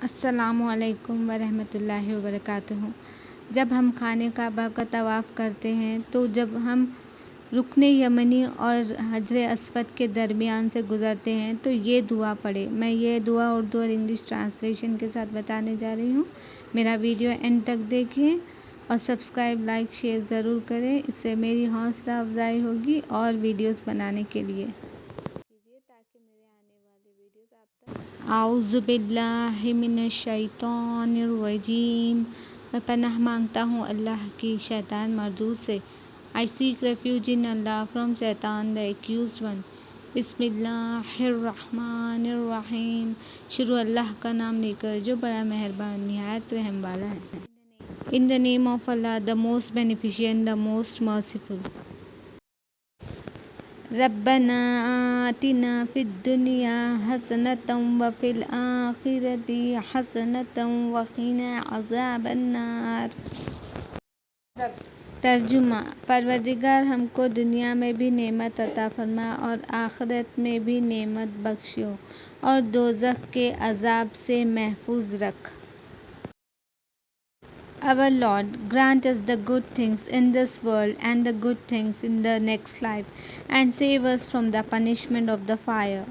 السلام علیکم ورحمۃ اللہ وبرکاتہ۔ جب ہم خانہ کعبہ کا طواف کرتے ہیں تو جب ہم رکن یمنی اور حجر اسود کے درمیان سے گزرتے ہیں تو یہ دعا پڑھیں۔ میں یہ دعا اردو اور انگلش ٹرانسلیشن کے ساتھ بتانے جا رہی ہوں۔ میرا ویڈیو اینڈ تک دیکھیں اور سبسکرائب، لائک، شیئر ضرور کریں، اس سے میری حوصلہ افزائی ہوگی اور ویڈیوز بنانے کے لیے تاکہ میرے آنے والے ویڈیوز آپ تک۔ اعوذ باللہ من الشیطان الرجیم۔ میں پناہ مانگتا ہوں اللہ کی شیطان مردود سے۔ I seek refuge in Allah from Shaitan the accused one۔ بسم اللہ الرحمن الرحیم۔ شروع اللہ کا نام لے کر جو بڑا مہربان نہایت رحم والا ہے۔ In the name of Allah, the most beneficent, the most merciful۔ ربنا آتنا فی الدنیا حسنۃ وفی الآخرۃ حسنۃ وقنا عذاب النار۔ ترجمہ: پروردگار ہم کو دنیا میں بھی نعمت عطا فرما اور آخرت میں بھی نعمت بخشو اور دوزخ کے عذاب سے محفوظ رکھ۔ Our Lord, grant us the good things in this world and the good things in the next life, and save us from the punishment of the fire۔